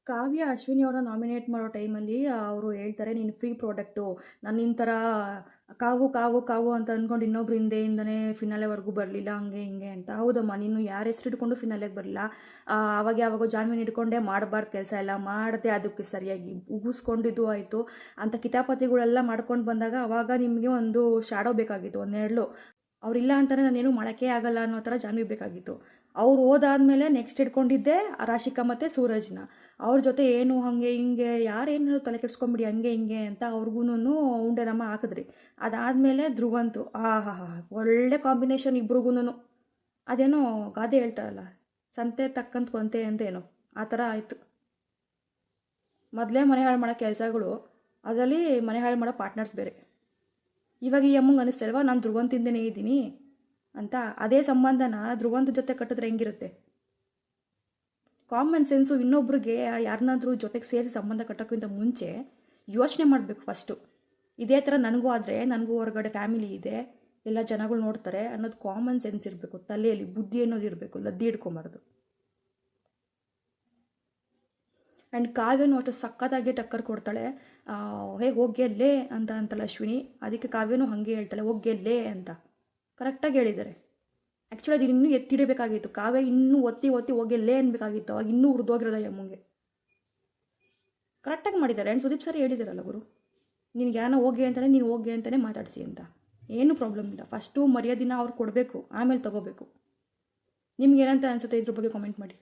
ಕಾವ್ಯ ಅಶ್ವಿನಿ ಅವ್ರನ್ನ ನಾಮಿನೇಟ್ ಮಾಡೋ ಟೈಮಲ್ಲಿ ಅವರು ಹೇಳ್ತಾರೆ, ನೀನು ಫ್ರೀ ಪ್ರಾಡಕ್ಟು, ನಾನು ನಿನ್ನ ಥರ ಕಾವು ಕಾವು ಕಾವು ಅಂತ ಅಂದ್ಕೊಂಡು ಇನ್ನೊಬ್ರು ಹಿಂದೆಯಿಂದನೇ ಫಿನಾಲೆವರೆಗೂ ಬರಲಿಲ್ಲ, ಹಂಗೆ ಹಿಂಗೆ ಅಂತ. ಹೌದಮ್ಮ, ನೀನು ಯಾರ ಹೆಸ್ರು ಹಿಡ್ಕೊಂಡು ಫಿನಾಲೆಗೆ ಬರಲಿಲ್ಲ. ಆವಾಗ ಯಾವಾಗೋ ಜಾನ್ವಿನ್ ಹಿಡ್ಕೊಂಡೆ ಮಾಡಬಾರ್ದು ಕೆಲಸ ಎಲ್ಲ ಮಾಡದೆ, ಅದಕ್ಕೆ ಸರಿಯಾಗಿ ಉಗಿಸ್ಕೊಂಡಿದ್ದು ಆಯಿತು ಅಂತ ಕಿತಾಪತಿಗಳೆಲ್ಲ ಮಾಡ್ಕೊಂಡು ಬಂದಾಗ ಅವಾಗ ನಿಮಗೆ ಒಂದು ಶಾಡೋ ಬೇಕಾಗಿತ್ತು, ಒಂದು ನೆರಳು. ಅವರಿಲ್ಲ ಅಂತಾನೆ ನಾನೇನು ಮಾಡೋಕ್ಕೆ ಆಗಲ್ಲ ಅನ್ನೋ ಥರ ಜಾನ್ವಿ ಬೇಕಾಗಿತ್ತು. ಅವ್ರು ಹೋದಾದ್ಮೇಲೆ ನೆಕ್ಸ್ಟ್ ಹಿಡ್ಕೊಂಡಿದ್ದೆ ರಾಶಿಕಾ ಮತ್ತು ಸೂರಜ್ನ. ಅವ್ರ ಜೊತೆ ಏನು ಹಾಗೆ ಹಿಂಗೆ ಯಾರೇನು ತಲೆ ಕೆಡ್ಸ್ಕೊಂಬಿಡಿ ಹಂಗೆ ಹಿಂಗೆ ಅಂತ ಅವ್ರಿಗೂ ಉಂಡೆನಮ್ಮ ಹಾಕಿದ್ರಿ. ಅದಾದಮೇಲೆ ಧ್ರುವಂತು ಒಳ್ಳೆ ಕಾಂಬಿನೇಷನ್ ಇಬ್ರಿಗೂ. ಅದೇನೋ ಗಾದೆ ಹೇಳ್ತಾರಲ್ಲ, ಸಂತೆ ತಕ್ಕಂತ ಕೊಂತೆ ಅಂತೇನೋ ಆ ಥರ ಆಯಿತು. ಮೊದಲೇ ಮನೆ ಹಾಳು ಮಾಡೋ ಕೆಲಸಗಳು, ಅದರಲ್ಲಿ ಮನೆ ಹಾಳು ಮಾಡೋ ಪಾರ್ಟ್ನರ್ಸ್ ಬೇರೆ. ಇವಾಗ ಈ ಅಮ್ಮಂಗೆ ಅನಿಸ್ತಲ್ವಾ ನಾನು ಧ್ರುವಂತಿಂದನೇ ಇದ್ದೀನಿ ಅಂತ. ಅದೇ ಸಂಬಂಧನ ಧ್ರುವಂತ ಜೊತೆ ಕಟ್ಟಿದ್ರೆ ಹೆಂಗಿರುತ್ತೆ? ಕಾಮನ್ ಸೆನ್ಸು ಇನ್ನೊಬ್ರಿಗೆ ಯಾರನ್ನಾದ್ರೂ ಜೊತೆಗೆ ಸೇರಿ ಸಂಬಂಧ ಕಟ್ಟೋಕ್ಕಿಂತ ಮುಂಚೆ ಯೋಚನೆ ಮಾಡಬೇಕು ಫಸ್ಟು. ಇದೇ ಥರ ನನಗೂ ಆದರೆ, ನನಗೂ ಹೊರಗಡೆ ಫ್ಯಾಮಿಲಿ ಇದೆ, ಎಲ್ಲ ಜನಗಳು ನೋಡ್ತಾರೆ ಅನ್ನೋದು ಕಾಮನ್ ಸೆನ್ಸ್ ಇರಬೇಕು, ತಲೆಯಲ್ಲಿ ಬುದ್ಧಿ ಅನ್ನೋದು ಇರಬೇಕು, ಲದ್ದಿ ಹಿಡ್ಕೊಂಬಾರ್ದು. ಆ್ಯಂಡ್ ಕಾವ್ಯನೂ ಅಷ್ಟು ಸಖತ್ತಾಗಿ ಟಕ್ಕರ್ ಕೊಡ್ತಾಳೆ. ಹೇಗೆ ಹೋಗ್ಯಲ್ಲೇ ಅಂತ ಅಂತಲ್ಲ ಅಶ್ವಿನಿ, ಅದಕ್ಕೆ ಕಾವ್ಯನೂ ಹಾಗೆ ಹೇಳ್ತಾಳೆ ಹೋಗ್ಯಲ್ಲೇ ಅಂತ. ಕರೆಕ್ಟಾಗಿ ಹೇಳಿದ್ದಾರೆ. ಆ್ಯಕ್ಚುಲಿ ಅದು ಇನ್ನೂ ಎತ್ತಿಡಬೇಕಾಗಿತ್ತು, ಕಾವ್ಯ ಇನ್ನೂ ಒತ್ತಿ ಒತ್ತಿ ಹೋಗ್ಯಲ್ಲೇ ಅನ್ಬೇಕಾಗಿತ್ತು, ಅವಾಗ ಇನ್ನೂ ಹುರಿದೋಗಿರೋದ ಅಮ್ಮಂಗೆ. ಕರೆಕ್ಟಾಗಿ ಮಾಡಿದ್ದಾರೆ. ಆ್ಯಂಡ್ ಸುದೀಪ್ ಸರ್ ಹೇಳಿದಾರಲ್ಲ ಗುರು, ನಿನಗೆ ಯಾರನ್ನ ಹೋಗಿ ಅಂತಾನೆ ನೀನು ಹೋಗಿ ಅಂತಲೇ ಮಾತಾಡಿಸಿ ಅಂತ. ಏನೂ ಪ್ರಾಬ್ಲಮ್ ಇಲ್ಲ. ಫಸ್ಟು ಮರ್ಯಾದಿನ ಅವ್ರು ಕೊಡಬೇಕು, ಆಮೇಲೆ ತೊಗೋಬೇಕು. ನಿಮ್ಗೆ ಏನಂತ ಅನಿಸುತ್ತೆ ಇದ್ರ ಬಗ್ಗೆ ಕಾಮೆಂಟ್ ಮಾಡಿ.